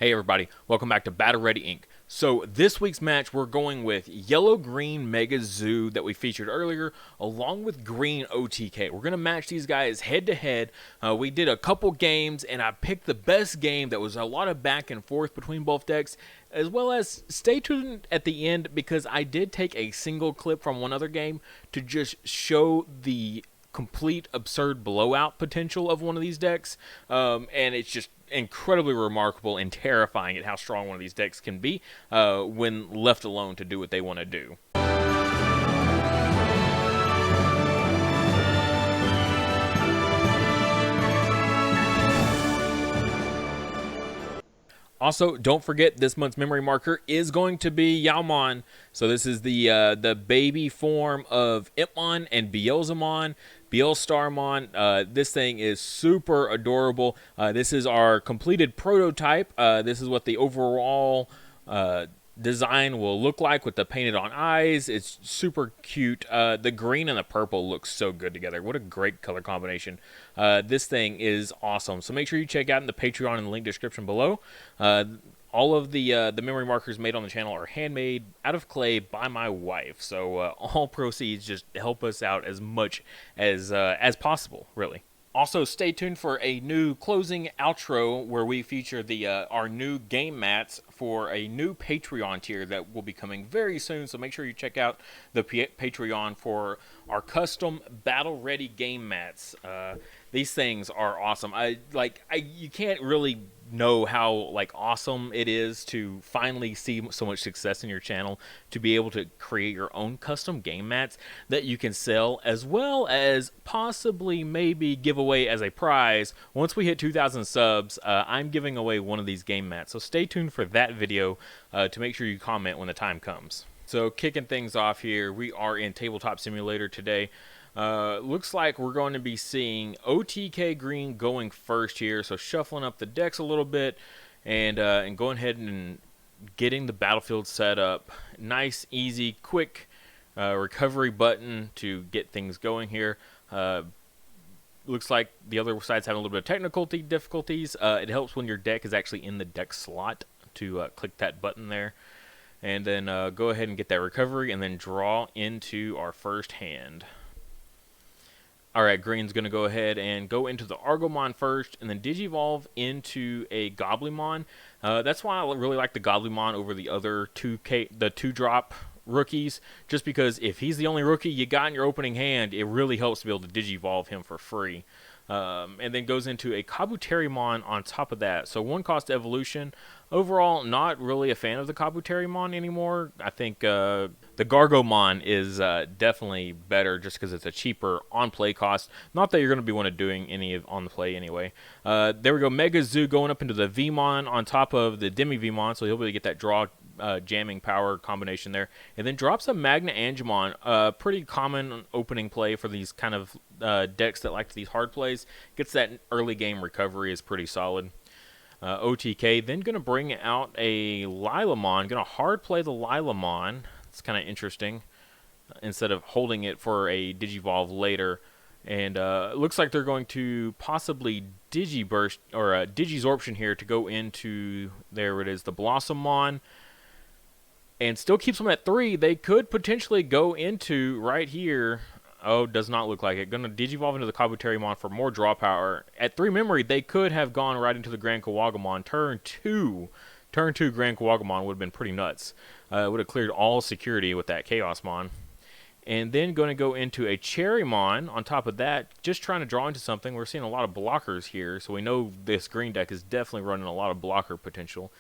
Hey everybody, welcome back to Battle Ready Inc. So this week's match we're going with Yellow-Green Mega Zoo that we featured earlier, along with Green OTK. We're going to match these guys head to head. We did a couple games and I picked the best game that was a lot of back and forth between both decks, as well as stay tuned at the end because I did take a single clip from one other game to just show the complete absurd blowout potential of one of these decks, and it's just incredibly remarkable and terrifying at how strong one of these decks can be when left alone to do what they want to do. Also, don't forget this month's memory marker is going to be Yaomon. So this is the baby form of Impmon and Beelzemon, Beelstarmon. This thing is super adorable. This is our completed prototype. This is what the overall design will look like with the painted on eyes. It's super cute. The green and the purple look so good together. What a great color combination. This thing is awesome. So make sure you check out in the Patreon in the link description below. All of the memory markers made on the channel are handmade out of clay by my wife. So all proceeds just help us out as much as possible, really. Also, stay tuned for a new closing outro where we feature our new game mats for a new Patreon tier that will be coming very soon. So make sure you check out the Patreon for our custom battle-ready game mats. These things are awesome. You can't really know how awesome it is to finally see so much success in your channel, to be able to create your own custom game mats that you can sell, as well as possibly maybe give away as a prize. Once we hit 2,000 subs, I'm giving away one of these game mats, so stay tuned for that video to make sure you comment when the time comes. So kicking things off here, we are in Tabletop Simulator today. Looks like we're going to be seeing OTK Green going first here, so shuffling up the decks a little bit and going ahead and getting the battlefield set up. Nice, easy, quick recovery button to get things going here. Looks like the other side's having a little bit of difficulties. It helps when your deck is actually in the deck slot to click that button there. And then go ahead and get that recovery and then draw into our first hand. Alright, Green's going to go ahead and go into the Argomon first, and then Digivolve into a Goblymon. That's why I really like the Goblymon over the other 2-drop rookies, just because if he's the only rookie you got in your opening hand, it really helps to be able to Digivolve him for free. And then goes into a Kabuterimon on top of that. So 1-cost evolution. Overall, not really a fan of the Kabuterimon anymore. I think the Gargomon is definitely better just because it's a cheaper on-play cost. Not that you're going to be doing any on the play anyway. There we go. Mega Zoo going up into the Vmon on top of the Demi-Vmon, so he'll be able to get that draw jamming power combination there. And then drops a Magna Angemon. Pretty common opening play for these kind of decks that like these hard plays. Gets that early game recovery, is pretty solid. OTK then going to bring out a Lilamon. Going to hard play the Lilamon. It's kind of interesting. Instead of holding it for a Digivolve later. And looks like they're going to possibly Digiburst or Digizorption here to go into, there it is, the Blossomon. And still keeps them at 3. They could potentially go into right here. Oh, does not look like it. Going to Digivolve into the Kabuterimon for more draw power. At 3 memory, they could have gone right into the Grand Kawagamon. Turn 2 Grand Kawagamon would have been pretty nuts. Would have cleared all security with that Chaosmon. And then going to go into a Cherrymon on top of that, just trying to draw into something. We're seeing a lot of blockers here, so we know this green deck is definitely running a lot of blocker potential.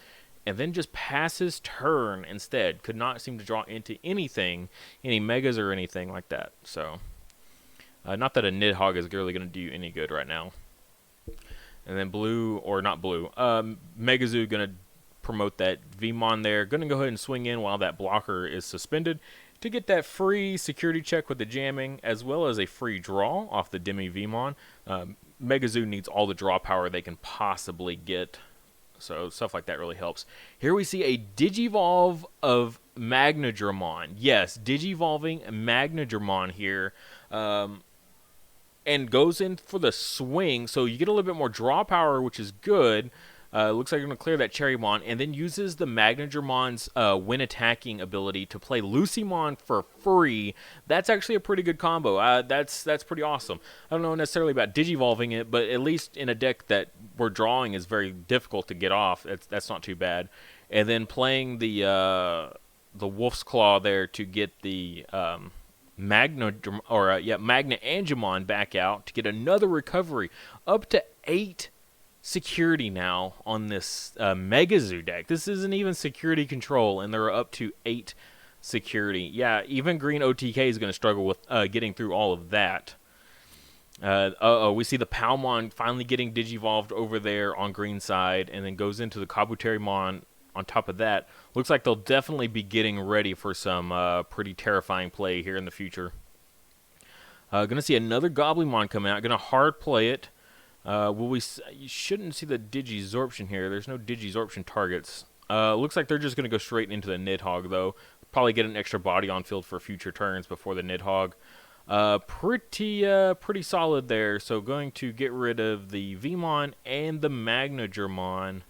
And then just passes turn instead. Could not seem to draw into anything, any megas or anything like that. So, not that a Nidhogg is really going to do you any good right now. And then blue, or not blue, Megazoo going to promote that Vmon there. Going to go ahead and swing in while that blocker is suspended to get that free security check with the jamming, as well as a free draw off the Demi-Vmon. Megazoo needs all the draw power they can possibly get. So stuff like that really helps. Here we see a Digivolve of Magnadramon. Yes, Digivolving Magnadramon here. And goes in for the swing, so you get a little bit more draw power, which is good. Looks like you're going to clear that Cherrymon, and then uses the Magnagermon's when attacking ability to play Lucymon for free. That's actually a pretty good combo. That's pretty awesome. I don't know necessarily about Digivolving it, but at least in a deck that we're drawing is very difficult to get off. That's not too bad. And then playing the Wolf's Claw there to get the Magna Angemon back out to get another recovery, up to 8 security now on this Mega Zoo deck. This isn't even security control, and they're up to 8 security. Yeah, even green OTK is going to struggle with getting through all of that. We see the Palmon finally getting Digivolved over there on green side, and then goes into the Kabuterimon on top of that. Looks like they'll definitely be getting ready for some pretty terrifying play here in the future. Gonna see another Goblimon come out. Gonna hard play it. You shouldn't see the Digizorption here. There's no Digizorption targets. Looks like they're just gonna go straight into the Nidhogg though. Probably get an extra body on field for future turns before the Nidhogg. Pretty solid there. So going to get rid of the Vmon and the Magnagermon.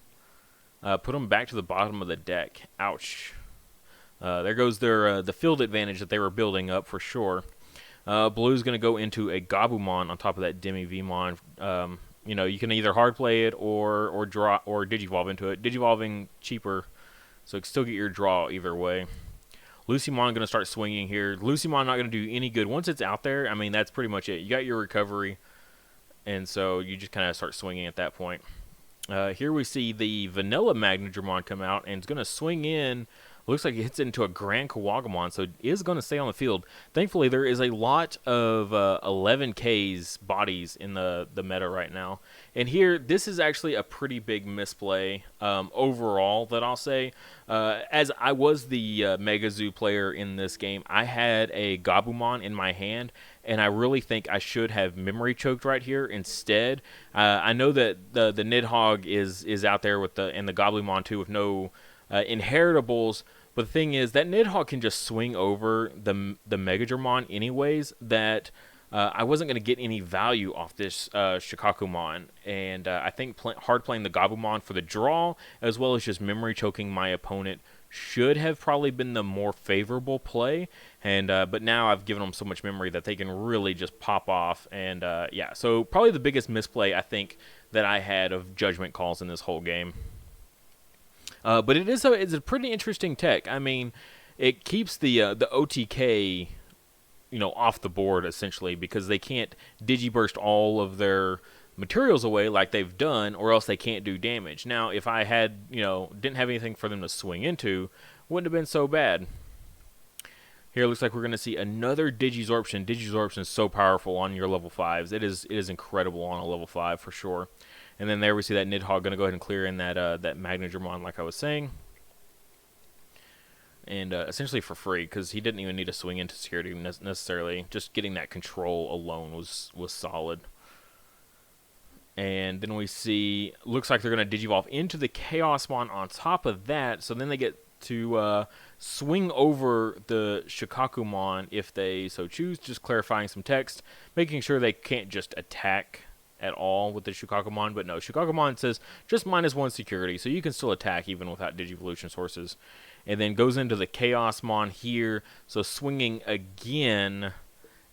Put them back to the bottom of the deck. Ouch. There goes their the field advantage that they were building up for sure. Blue's going to go into a Gabumon on top of that Demi Vmon. You can either hard play it or draw or Digivolve into it. Digivolving cheaper, so you can still get your draw either way. Lucymon going to start swinging here. Lucymon not going to do any good once it's out there. I mean, that's pretty much it. You got your recovery, and so you just kind of start swinging at that point. Here we see the Vanilla Magnagermon come out, and it's going to swing in. Looks like it hits into a Grand Kawagamon, so it is going to stay on the field. Thankfully, there is a lot of 11K's bodies in the meta right now. And here, this is actually a pretty big misplay overall that I'll say. As I was the Mega Zoo player in this game, I had a Gabumon in my hand, and I really think I should have memory choked right here instead. I know that the Nidhogg is out there with and the Goblimon too with no inheritables, but the thing is that Nidhogg can just swing over the Megagermon anyways, that I wasn't going to get any value off this Shikakumon, and I think hard playing the Gabumon for the draw as well as just memory choking my opponent should have probably been the more favorable play, and but now I've given them so much memory that they can really just pop off, and yeah, so probably the biggest misplay I think that I had of judgment calls in this whole game. But it's a pretty interesting tech. I mean, it keeps the OTK, off the board essentially, because they can't Digiburst all of their materials away like they've done, or else they can't do damage. Now, if I had, didn't have anything for them to swing into, wouldn't have been so bad. Here it looks like we're going to see another Digizorption. Digizorption is so powerful on your level 5s. It is incredible on a level 5 for sure. And then there we see that Nidhogg going to go ahead and clear in that Magnagermon like I was saying. And essentially for free, because he didn't even need to swing into security necessarily. Just getting that control alone was solid. And then we see, looks like they're going to Digivolve into the Chaosmon on top of that. So then they get to swing over the Shikakumon if they so choose. Just clarifying some text, making sure they can't just attack at all with the Shikakumon, but no, Shikakumon says just -1 security, so you can still attack even without Digivolution sources. And then goes into the Chaosmon here, so swinging again,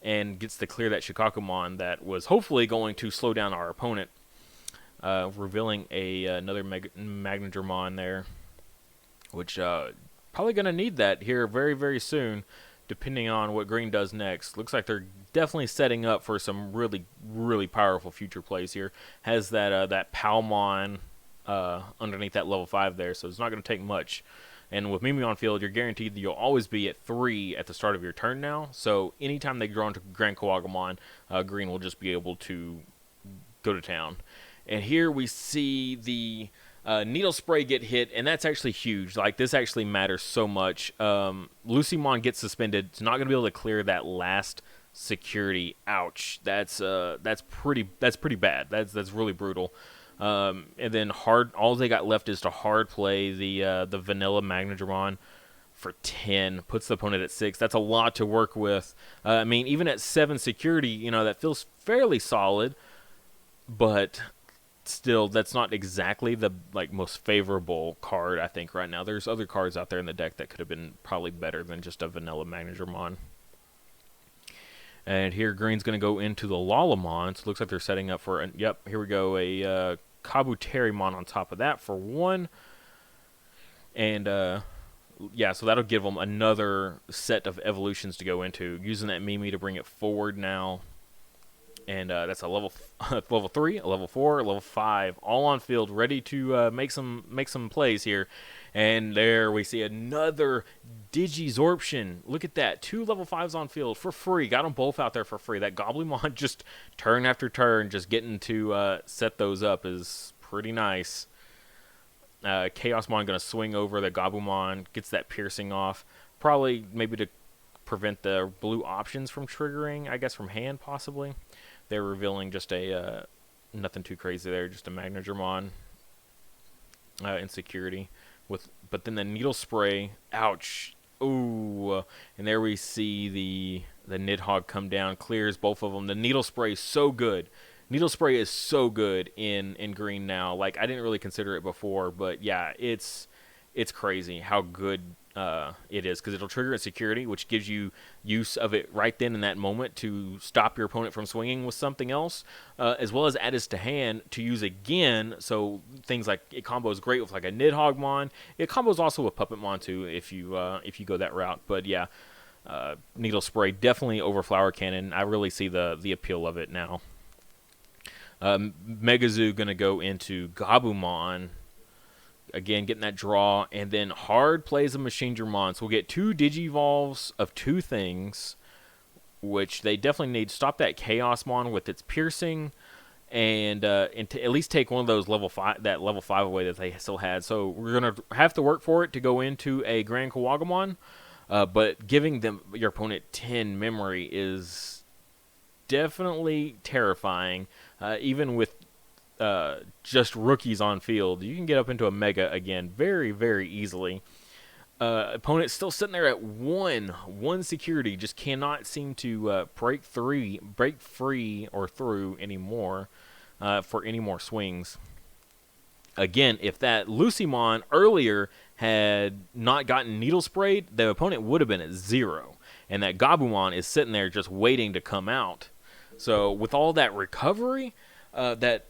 and gets to clear that Shikakumon that was hopefully going to slow down our opponent, revealing another Magnagermon there, which probably going to need that here very, very soon, depending on what green does next. Looks like they're definitely setting up for some really, really powerful future plays here. Has that Palmon underneath that level 5 there, so it's not going to take much. And with Mimi on field, you're guaranteed that you'll always be at 3 at the start of your turn now. So anytime they draw into Grand Kawagamon, green will just be able to go to town. And here we see the Needle Spray get hit, and that's actually huge. Like, this actually matters so much. Lucymon gets suspended. It's not going to be able to clear that last security. Ouch. That's pretty bad. That's really brutal. And then all they got left is to hard play the Vanilla Magnagermon for 10. Puts the opponent at 6. That's a lot to work with. I mean, even at 7 security, that feels fairly solid, but still, that's not exactly the most favorable card, I think, right now. There's other cards out there in the deck that could have been probably better than just a vanilla Magnadramon. And here green's going to go into the Lalamon. So it looks like they're setting up for, yep, here we go, a Kabuterimon on top of that for 1. And, yeah, so that'll give them another set of evolutions to go into. Using that Mimi to bring it forward now. And that's a level 3, a level 4, a level 5, all on field, ready to make some plays here. And there we see another Digizorption. Look at that, 2 level 5s on field for free. Got them both out there for free. That Goblymon just turn after turn, just getting to set those up is pretty nice. Chaosmon going to swing over the Gabumon, gets that piercing off. Probably maybe to prevent the blue options from triggering, I guess from hand possibly. They're revealing just a, nothing too crazy there, just a Magnadramon insecurity. But then the Needle Spray, ouch, ooh. And there we see the Nidhogg come down, clears both of them. The Needle Spray is so good. Needle Spray is so good in green now. Like, I didn't really consider it before, but yeah, it's crazy how good it is, because it'll trigger insecurity, which gives you use of it right then in that moment to stop your opponent from swinging with something else, as well as add this to hand to use again. So things like it combos great with like a Nidhoggmon. It combos also with Puppetmon too if you go that route. But yeah, Needle Spray definitely over Flower Cannon. I really see the appeal of it now. Megazoo gonna go into Gabumon. Again, getting that draw, and then hard plays of Machinedramon. So we'll get 2 Digivolves of 2 things, which they definitely need. Stop that Chaosmon with its piercing, and to at least take one of those level 5 away that they still had. So we're gonna have to work for it to go into a Grand Kawagamon, but giving them your opponent 10 memory is definitely terrifying, even with just rookies on field. You can get up into a Mega again very, very easily. Opponent's still sitting there at one security, just cannot seem to break free or through anymore for any more swings. Again, if that Lucymon earlier had not gotten Needle Sprayed, the opponent would have been at 0, and that Gabumon is sitting there just waiting to come out. So with all that recovery that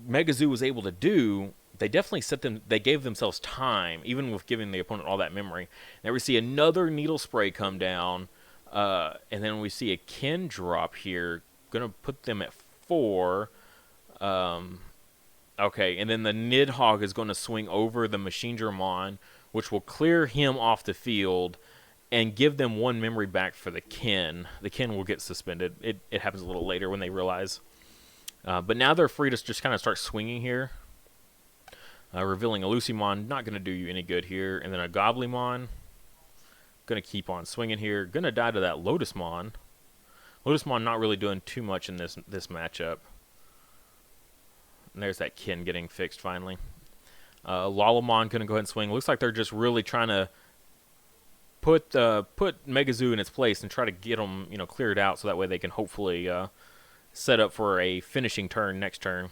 Megazoo was able to do, they definitely they gave themselves time, even with giving the opponent all that memory. Now we see another Needle Spray come down, and then we see a Kin drop here. Gonna put them at 4. Okay, and then the Nidhogg is going to swing over the Machinedramon, which will clear him off the field and give them 1 memory back for the Kin. The Kin will get suspended. It happens a little later when they realize. But now they're free to just kind of start swinging here. Revealing a Lucymon, not going to do you any good here. And then a Goblymon, going to keep on swinging here. Going to die to that Lotusmon. Lotusmon not really doing too much in this matchup. And there's that Kin getting fixed finally. Lalamon going to go ahead and swing. Looks like they're just really trying to put Megazoo in its place and try to get them, cleared out, so that way they can hopefully set up for a finishing turn next turn.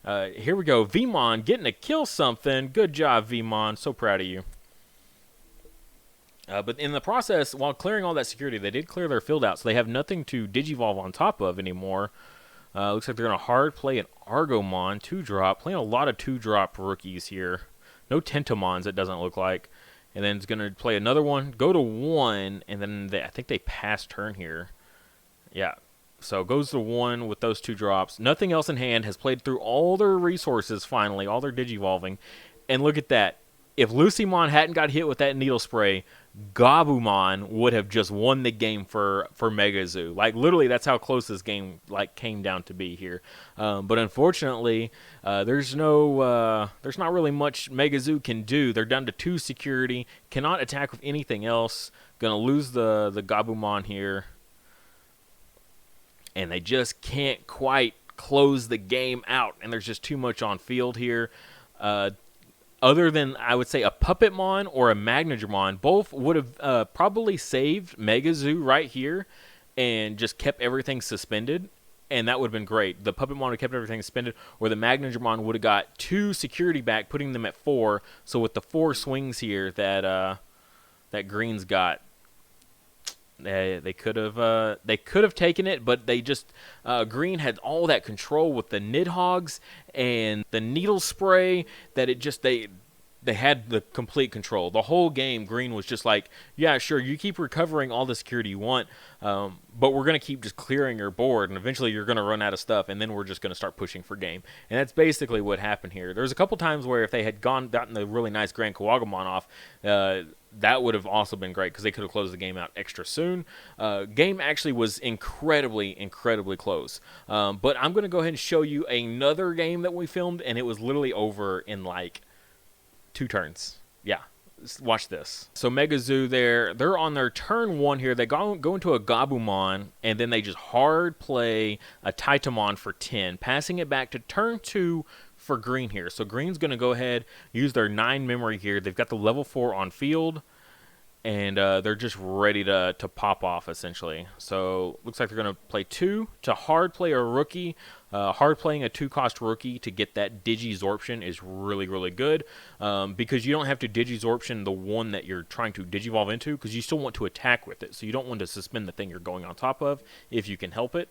Here we go. Vmon getting to kill something. Good job, Vmon. So proud of you. But in the process, while clearing all that security, they did clear their field out, so they have nothing to Digivolve on top of anymore. Looks like they're going to hard play an Argomon 2-drop. Playing a lot of 2-drop rookies here. No Tentomons, it doesn't look like. And then it's going to play another one. Go to 1, and then I think they pass turn here. Yeah. So goes to 1 with those 2 drops. Nothing else in hand. Has played through all their resources finally. All their Digivolving. And look at that. If Lucymon hadn't got hit with that Needle Spray, Gabumon would have just won the game for Megazoo. Like, literally, that's how close this game came down to be here. But unfortunately, there's not really much Megazoo can do. They're down to 2 security. Cannot attack with anything else. Gonna lose the Gabumon here. And they just can't quite close the game out. And there's just too much on field here. Other than, I would say, a Puppetmon or a Magnadramon, both would have probably saved Megazoo right here and just kept everything suspended. and that would have been great. The Puppetmon would have kept everything suspended, or the Magnadramon would have got 2 security back, putting them at 4. So with the 4 swings here that that Green's got, they could have taken it, but they just Green had all that control with the Nidhogg's and the Needle Spray that it just they had the complete control. The whole game, Green was just like, yeah, sure, you keep recovering all the security you want, but we're going to keep just clearing your board, and eventually you're going to run out of stuff, and then we're just going to start pushing for game. And that's basically what happened here. There's a couple times where if they had gotten the really nice Grand Kawagamon off, that would have also been great because they could have closed the game out extra soon. Game actually was incredibly, incredibly close. But I'm going to go ahead and show you another game that we filmed, and it was literally over in like 2 turns. Yeah, watch this. So Mega Zoo they're on their turn 1 here. They go into a Gabumon, and then they just hard play a Titamon for 10, passing it back to turn 2 for Green here. So Green's going to go ahead, use their 9 memory here. They've got the level 4 on field, and they're just ready to pop off, essentially. So looks like they're going to play 2 to hard play a rookie. Hard playing a 2-cost rookie to get that Digizorption is really, really good, because you don't have to Digizorption the one that you're trying to Digivolve into, because you still want to attack with it. So you don't want to suspend the thing you're going on top of if you can help it.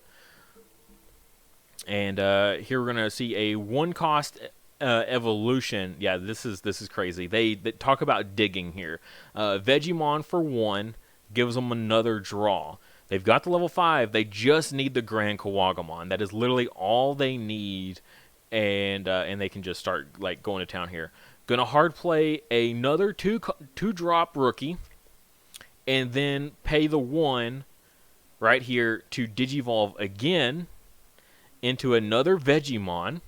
And here we're going to see a 1-cost evolution. Yeah, this is crazy. They talk about digging here. Vegemon for 1 gives them another draw. They've got the level 5. They just need the Grand Kawagamon. That is literally all they need, and they can just start like going to town here. Gonna hard play another 2-drop rookie, and then pay the 1 right here to Digivolve again into another Vegemon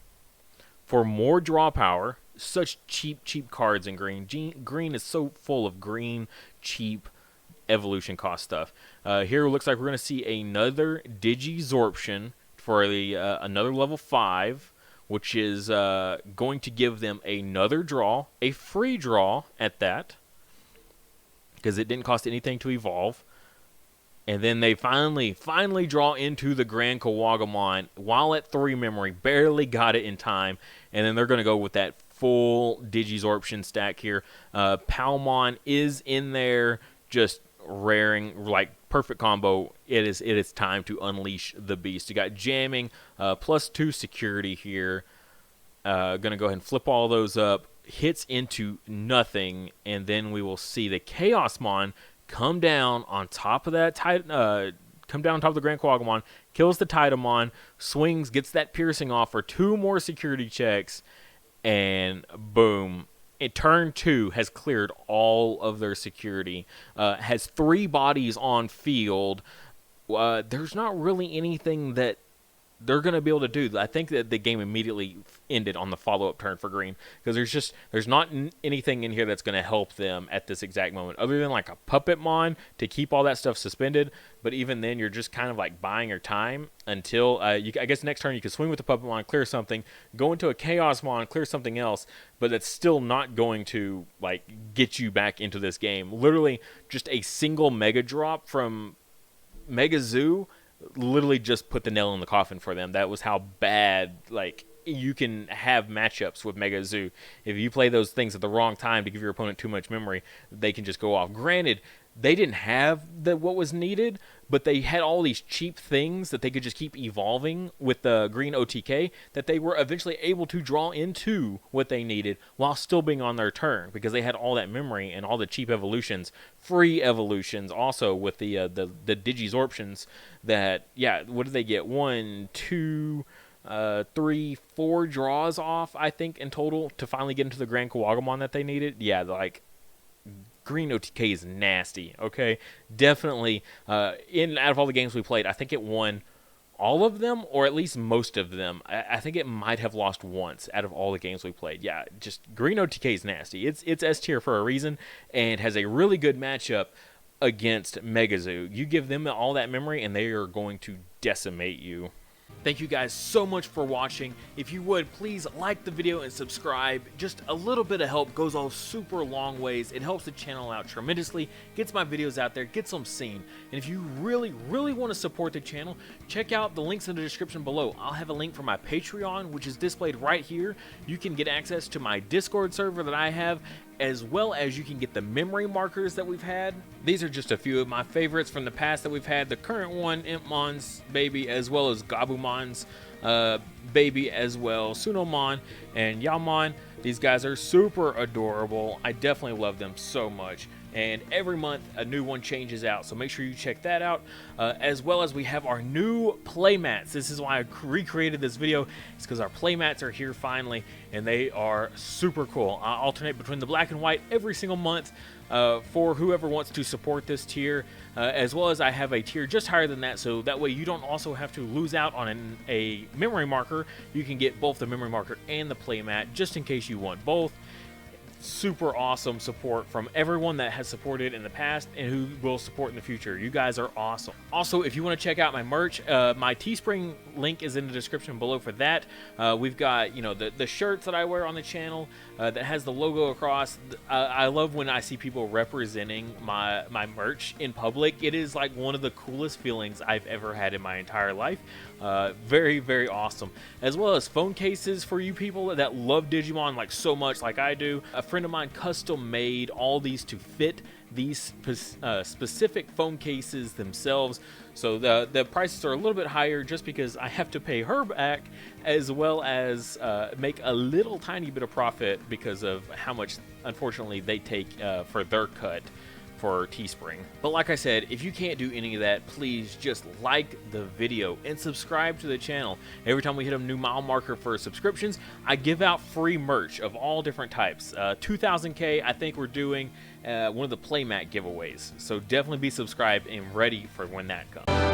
for more draw power. Such cheap cards in Green. Green is so full of green, cheap evolution cost stuff. Here it looks like we're going to see another Digizorption for another level 5, which is going to give them another draw, a free draw at that, because it didn't cost anything to evolve. And then they finally draw into the Grand Kawagamon while at 3 memory. Barely got it in time. And then they're going to go with that full Digizorption stack here. Palmon is in there, just raring, like perfect combo. It is time to unleash the beast. You got jamming, plus 2 security here. Gonna go ahead and flip all those up. Hits into nothing, and then we will see the Chaosmon come down on top of that come down on top of the Grand Kawagamon, kills the Titamon, swings, gets that piercing off for 2 more security checks, and boom. Turn 2 has cleared all of their security. Has 3 bodies on field. There's not really anything that they're going to be able to do. I think that the game immediately ended on the follow-up turn for Green, because there's not anything in here that's going to help them at this exact moment, other than like a Puppetmon to keep all that stuff suspended. But even then, you're just kind of like buying your time until I guess next turn you can swing with the Puppetmon, clear something, go into a Chaosmon, clear something else, but that's still not going to like get you back into this game. Literally, just a single Mega Drop from Mega Zoo literally just put the nail in the coffin for them. That was how bad like you can have matchups with Mega Zoo. If you play those things at the wrong time to give your opponent too much memory, they can just go off. Granted, they didn't have what was needed, but they had all these cheap things that they could just keep evolving with the green OTK that they were eventually able to draw into what they needed while still being on their turn, because they had all that memory and all the cheap evolutions, free evolutions also with the Digizorptions that, yeah, what did they get? 1, 2, 3, 4 draws off, I think, in total to finally get into the Grand Kawagamon that they needed. Yeah, like, green OTK is nasty, okay? Definitely, out of all the games we played, I think it won all of them, or at least most of them. I think it might have lost once out of all the games we played. Yeah, just green OTK is nasty. It's S tier for a reason, and has a really good matchup against Mega Zoo. You give them all that memory, and they are going to decimate you. Thank you guys so much for watching. If you would, please like the video and subscribe. Just a little bit of help goes a super long ways. It helps the channel out tremendously, gets my videos out there, gets them seen. And if you really want to support the channel, check out the links in the description below. I'll have a link for my Patreon, which is displayed right here. You can get access to my Discord server that I have, as well as you can get the memory markers that we've had. These are just a few of my favorites from the past that we've had. The current one, Impmon's baby, as well as Gabumon's baby as well, Sunomon and Yaomon. These guys are super adorable. I definitely love them so much. And every month a new one changes out, so make sure you check that out. As well as we have our new playmats. This is why I recreated this video. It's because our playmats are here finally, and they are super cool. I alternate between the black and white every single month for whoever wants to support this tier, as well as I have a tier just higher than that, so that way you don't also have to lose out on a memory marker. You can get both the memory marker and the playmat just in case you want both. Super awesome support from everyone that has supported in the past and who will support in the future. You guys are awesome. Also, if you want to check out my merch, my Teespring link is in the description below for that. We've got, you know, the shirts that I wear on the channel that has the logo across. I love when I see people representing my merch in public. It is like one of the coolest feelings I've ever had in my entire life. Very awesome. As well as phone cases for you people that love Digimon like so much like I do. A friend of mine custom made all these to fit these specific phone cases themselves, so the prices are a little bit higher just because I have to pay her back, as well as make a little tiny bit of profit because of how much unfortunately they take for their cut for Teespring. But like I said, if you can't do any of that, please just like the video and subscribe to the channel. Every time we hit a new mile marker for subscriptions, I give out free merch of all different types. 2000K, I think we're doing one of the playmat giveaways, so definitely be subscribed and ready for when that comes.